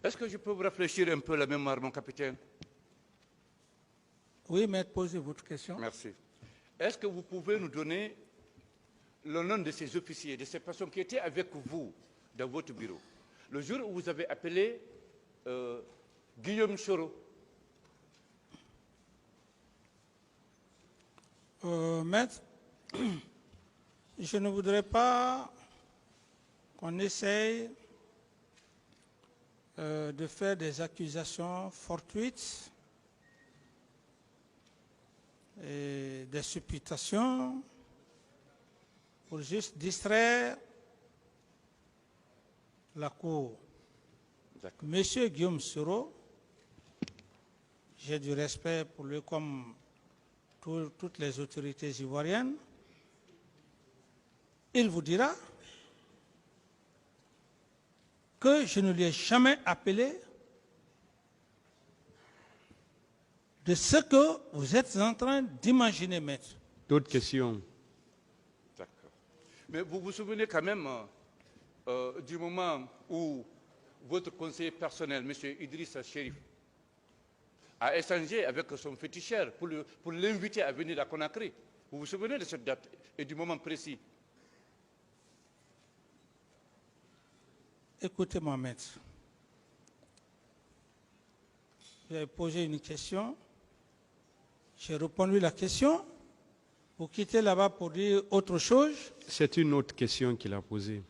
Est-ce que je peux vous rafraîchir un peu la mémoire, mon capitaine? Oui, maître, posez votre question. Merci. Est-ce que vous pouvez nous donner le nom de ces officiers, de ces personnes qui étaient avec vous dans votre bureau, le jour où vous avez appelé Guillaume Choro? Maître, je ne voudrais pas qu'on essaye de faire des accusations fortuites et des supputations pour juste distraire la Cour. Monsieur Guillaume Soro, j'ai du respect pour lui comme toutes les autorités ivoiriennes. Il vous dira que je ne lui ai jamais appelé de ce que vous êtes en train d'imaginer, maître. D'autres questions? D'accord. Mais vous vous souvenez quand même du moment où votre conseiller personnel, M. Idrissa Chérif, a échangé avec son féticheur pour l'inviter à venir à Conakry. Vous vous souvenez de cette date et du moment précis? Écoutez-moi, maître. J'ai posé une question. J'ai répondu à la question. Vous quittez là-bas pour dire autre chose? C'est une autre question qu'il a posée.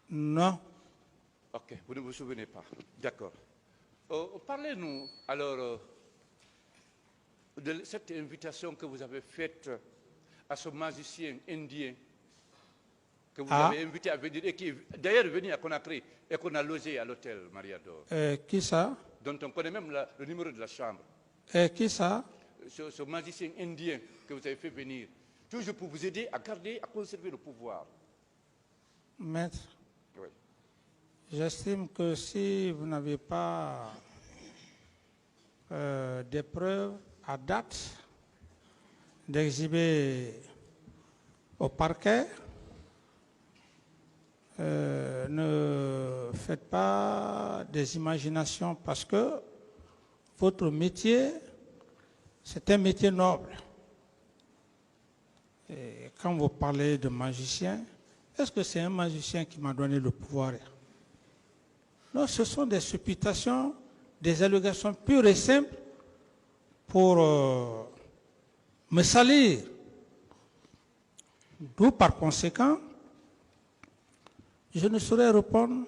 Non. Ok, vous ne vous souvenez pas. D'accord. Parlez-nous alors de cette invitation que vous avez faite à ce magicien indien que vous avez invité à venir et qui est d'ailleurs venu à Conakry et qu'on a logé à l'hôtel Mariador. Qui ça? Dont on connaît même le numéro de la chambre. Qui ça? Ce magicien indien que vous avez fait venir, toujours pour vous aider à garder, à conserver le pouvoir. Maître, Oui. j'estime que si vous n'avez pas des preuves à date d'exhiber au parquet, ne faites pas des imaginations parce que votre métier, c'est un métier noble. Et quand vous parlez de magicien, est-ce que c'est un magicien qui m'a donné le pouvoir? Non, ce sont des supputations, des allégations pures et simples pour me salir. D'où, par conséquent, je ne saurais répondre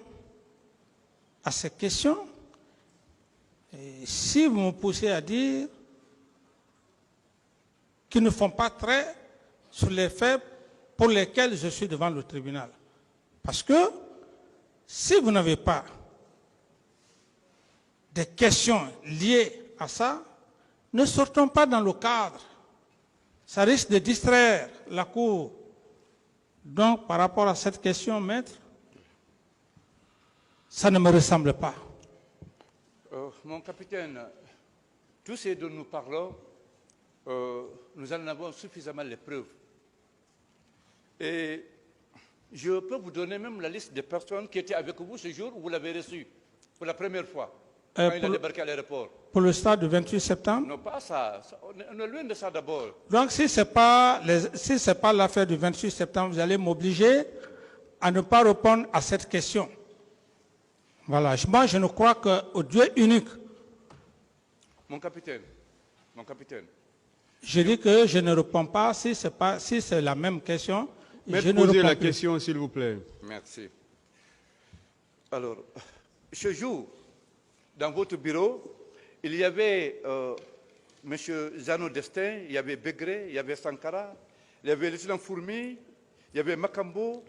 à ces questions. Et si vous me poussez à dire qu'ils ne font pas trait sur les faits pour lesquels je suis devant le tribunal. Parce que si vous n'avez pas des questions liées à ça, ne sortons pas dans le cadre. Ça risque de distraire la Cour. Donc, par rapport à cette question, maître, ça ne me ressemble pas. Mon capitaine, tout ce dont nous parlons, nous en avons suffisamment les preuves. Et je peux vous donner même la liste des personnes qui étaient avec vous ce jour où vous l'avez reçu pour la première fois, quand il a débarqué à l'aéroport. Pour le stade du 28 septembre? Non, pas ça. On est loin de ça d'abord. Donc, si ce n'est pas l'affaire du 28 septembre, vous allez m'obliger à ne pas répondre à cette question. Voilà. Moi, je ne crois qu'au Dieu unique. Mon capitaine. Je dis que je ne réponds pas si c'est la même question. Maître, posez la question, s'il vous plaît. Merci. Alors, ce jour, dans votre bureau, il y avait M. Zano Destin, il y avait Begré, il y avait Sankara, il y avait Lieutenant Fourmi, il y avait Makambo,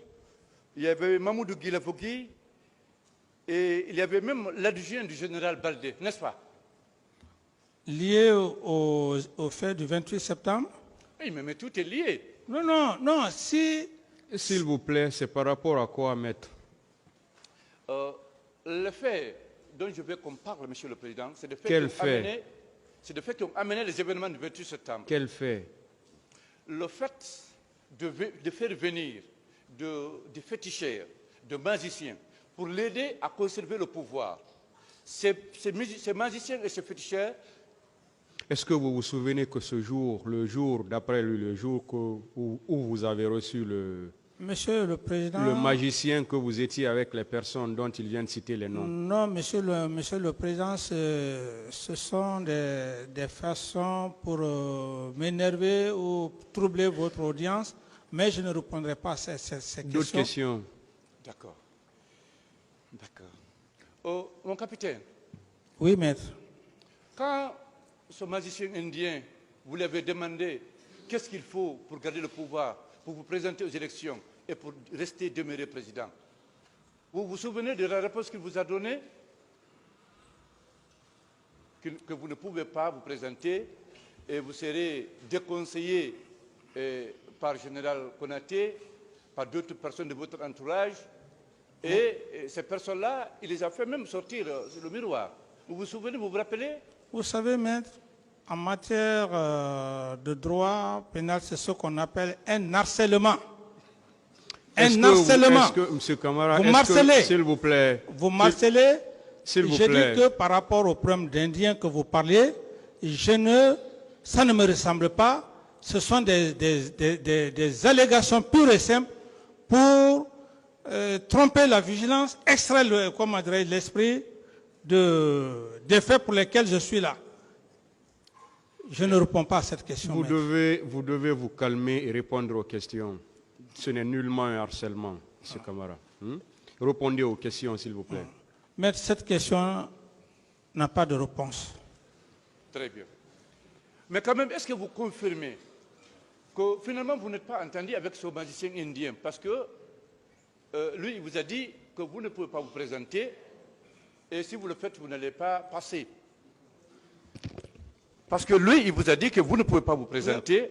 il y avait Mamoudou Guilavogui, et il y avait même l'adjoint du général Baldé, n'est-ce pas? Lié au fait du 28 septembre? Oui, mais tout est lié. Non, si... S'il vous plaît, c'est par rapport à quoi, maître? Le fait dont je veux qu'on parle, Monsieur le Président, c'est le fait qu'ils ont amené les événements du 28 septembre. Quel fait? Le fait de faire venir des féticheurs, de magiciens, pour l'aider à conserver le pouvoir. ces magiciens et ces féticheurs, Est-ce que vous vous souvenez que ce jour, le jour, d'après lui, le jour où vous avez reçu Monsieur le Président... le magicien, que vous étiez avec les personnes dont il vient de citer les noms? Non, Monsieur le Président, ce sont des façons pour m'énerver ou troubler votre audience, mais je ne répondrai pas à ces questions. D'autres questions? d'accord, d'accord. Oh, mon capitaine, Oui, maître. quand ce magicien indien, vous lui avez demandé qu'est-ce qu'il faut pour garder le pouvoir, pour vous présenter aux élections et pour rester demeurer président, vous vous souvenez de la réponse qu'il vous a donnée? Que vous ne pouvez pas vous présenter et vous serez déconseillé par Général Konaté, par d'autres personnes de votre entourage. Et ces personnes-là, il les a fait même sortir sur le miroir. Vous vous souvenez, vous vous rappelez? Vous savez, maître, en matière de droit pénal, c'est ce qu'on appelle un harcèlement. Un harcèlement. Est-ce que, M. Camara, Vous marcelez. s'il vous plaît, Vous marcelez. s'il vous Je plaît, dis que par rapport au problème d'Indien que vous parliez, ça ne me ressemble pas. Ce sont des allégations pures et simples pour tromper la vigilance, extraire l'esprit des faits pour lesquels je suis là. Je ne réponds pas à cette question. vous devez vous calmer et répondre aux questions. Ce n'est nullement un harcèlement, M. Camara. Répondez aux questions, s'il vous plaît. Mais cette question n'a pas de réponse. Très bien. Mais quand même, est-ce que vous confirmez que finalement vous n'êtes pas entendu avec ce magicien indien? Parce que lui, il vous a dit que vous ne pouvez pas vous présenter et si vous le faites, vous n'allez pas passer. Parce que lui, il vous a dit que vous ne pouvez pas vous présenter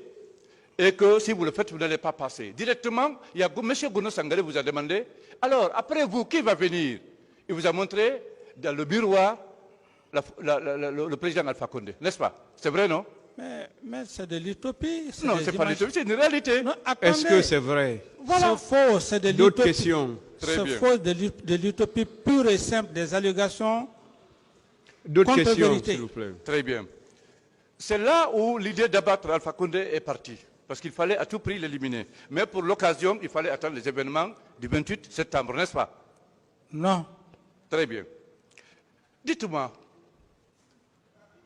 et que si vous le faites, vous n'allez pas passer. Directement, il y a M. Gono Sangaré vous a demandé, alors après vous, qui va venir? Il vous a montré dans le bureau le président Alpha Condé, n'est-ce pas? C'est vrai, non? Mais c'est de l'utopie. Non, ce n'est pas l'utopie, c'est une réalité. Est-ce que c'est vrai? Voilà. C'est faux, c'est de D'autres l'utopie. questions? C'est faux, de l'utopie pure et simple, des allégations. D'autres questions, contre-vérité. s'il vous plaît? Très bien. C'est là où l'idée d'abattre Alpha Condé est partie. Parce qu'il fallait à tout prix l'éliminer. Mais pour l'occasion, il fallait attendre les événements du 28 septembre, n'est-ce pas? Non. Très bien. Dites-moi,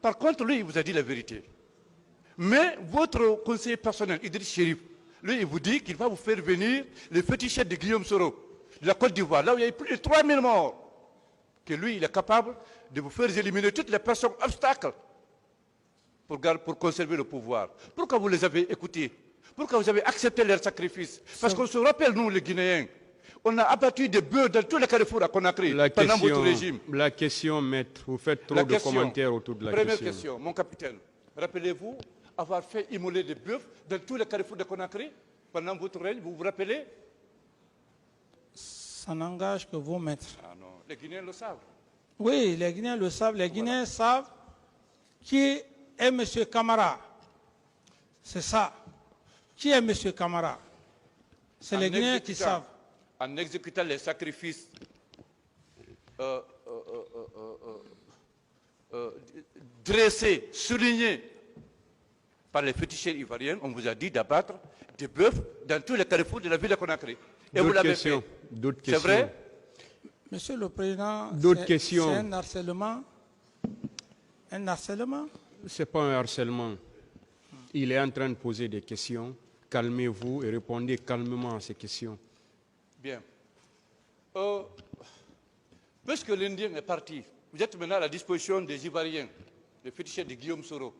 par contre, lui, il vous a dit la vérité. Mais votre conseiller personnel, Idriss Chérif, lui, il vous dit qu'il va vous faire venir les féticheurs de Guillaume Soro, de la Côte d'Ivoire, là où il y a eu plus de 3000 morts. Que lui, il est capable de vous faire éliminer toutes les personnes obstacles pour conserver le pouvoir. Pourquoi vous les avez écoutés? Pourquoi vous avez accepté leur sacrifice? Parce qu'on se rappelle, nous, les Guinéens, on a abattu des bœufs dans tous les carrefours à Conakry pendant votre régime. La question, maître, vous faites trop de commentaires autour de la Première question, mon capitaine. Rappelez-vous avoir fait immoler des bœufs dans tous les carrefours de Conakry pendant votre règne, vous vous rappelez? Ça n'engage que vous, maître. Ah non, les Guinéens le savent. Oui, les Guinéens le savent. Les Guinéens savent qui est M. Camara. C'est ça. Qui est M. Camara? C'est les Guinéens qui savent. En exécutant les sacrifices dressés, soulignés par les féticheurs ivoiriens, on vous a dit d'abattre des bœufs dans tous les carrefours de la ville de Conakry. Et vous l'avez fait. C'est vrai? Monsieur le Président, c'est un harcèlement. Un harcèlement? Ce n'est pas un harcèlement. Il est en train de poser des questions. Calmez-vous et répondez calmement à ces questions. Bien. Puisque l'Indien est parti, vous êtes maintenant à la disposition des Ivoiriens, les féticheurs de Guillaume Soro,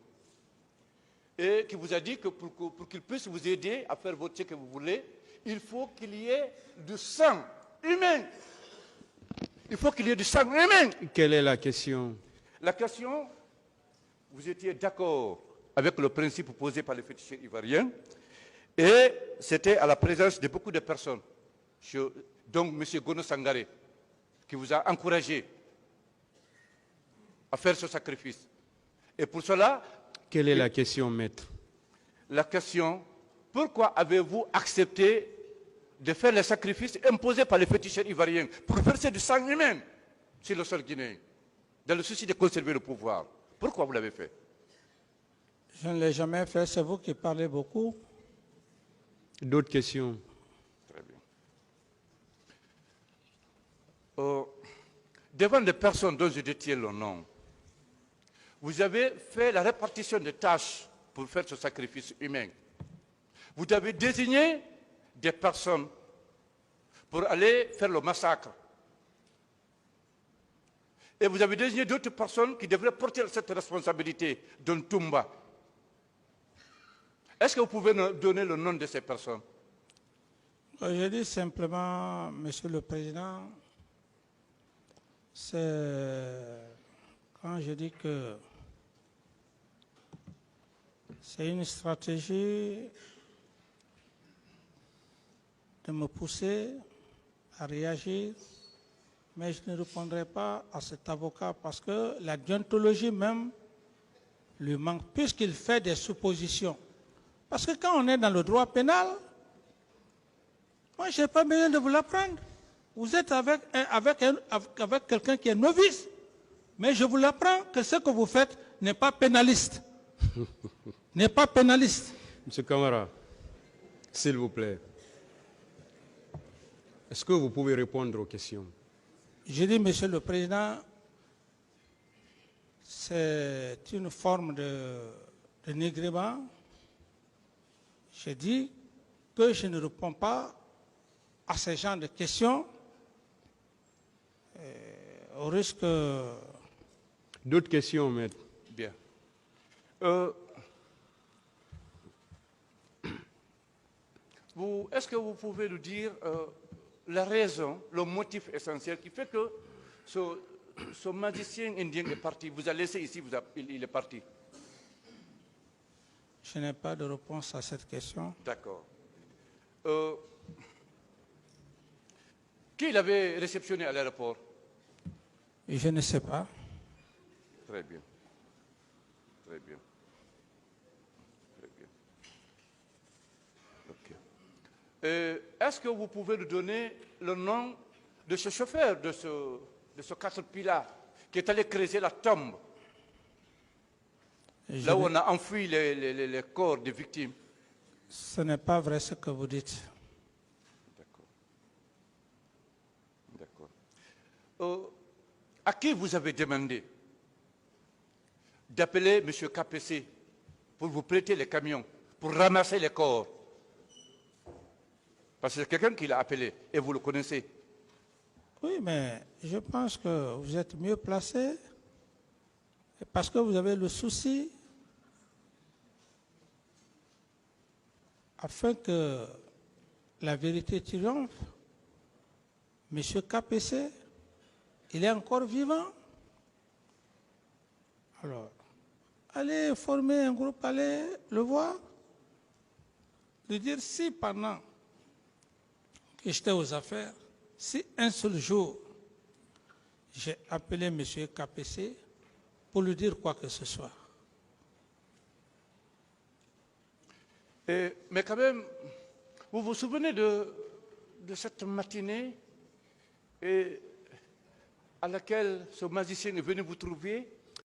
et qui vous a dit que pour qu'il puisse vous aider à faire votre ce que vous voulez, il faut qu'il y ait du sang humain. Il faut qu'il y ait du sang humain. Quelle est la question? La question, vous étiez d'accord avec le principe posé par les féticheurs ivoiriens, et c'était à la présence de beaucoup de personnes, donc M. Gono Sangaré, qui vous a encouragé à faire ce sacrifice. Et pour cela... Quelle est la question, maître? La question, pourquoi avez-vous accepté de faire les sacrifices imposés par les féticheurs ivoiriens pour verser du sang humain sur le sol guinéen? dans le souci de conserver le pouvoir. Pourquoi vous l'avez fait? Je ne l'ai jamais fait, c'est vous qui parlez beaucoup. D'autres questions? Très bien. Devant des personnes dont je détiens le nom, vous avez fait la répartition des tâches pour faire ce sacrifice humain. Vous avez désigné des personnes pour aller faire le massacre. Et vous avez désigné d'autres personnes qui devraient porter cette responsabilité d'un Toumba. Est-ce que vous pouvez nous donner le nom de ces personnes? Je dis simplement, Monsieur le Président, c'est quand je dis que c'est une stratégie de me pousser à réagir, mais je ne répondrai pas à cet avocat parce que la déontologie même lui manque, puisqu'il fait des suppositions. Parce que quand on est dans le droit pénal, moi je n'ai pas besoin de vous l'apprendre. Vous êtes avec quelqu'un qui est novice, mais je vous l'apprends que ce que vous faites n'est pas pénaliste. N'est pas pénaliste. Monsieur Camara, s'il vous plaît, est-ce que vous pouvez répondre aux questions? Je dis, Monsieur le Président, c'est une forme de dénigrement. Je dis que je ne réponds pas à ce genre de questions au risque... D'autres questions, maître? Bien. Est-ce que vous pouvez nous dire la raison, le motif essentiel qui fait que ce magicien indien est parti? Vous avez laissé ici, il est parti. Je n'ai pas de réponse à cette question. D'accord. Qui l'avait réceptionné à l'aéroport? Je ne sais pas. Très bien. Très bien. Très bien. Ok. Est-ce que vous pouvez nous donner le nom de ce chauffeur de ce caterpillar qui est allé creuser la tombe, là où on a enfoui les corps des victimes? Ce n'est pas vrai ce que vous dites. D'accord. D'accord. À qui vous avez demandé d'appeler M. KPC pour vous prêter les camions, pour ramasser les corps? Parce que c'est quelqu'un qui l'a appelé et vous le connaissez. Oui, mais je pense que vous êtes mieux placé parce que vous avez le souci afin que la vérité triomphe. Monsieur KPC, il est encore vivant. Alors, allez former un groupe, allez le voir, de dire si pendant que j'étais aux affaires, si un seul jour, j'ai appelé M. KPC pour lui dire quoi que ce soit. Mais quand même, vous vous souvenez de cette matinée à laquelle ce magicien est venu vous trouver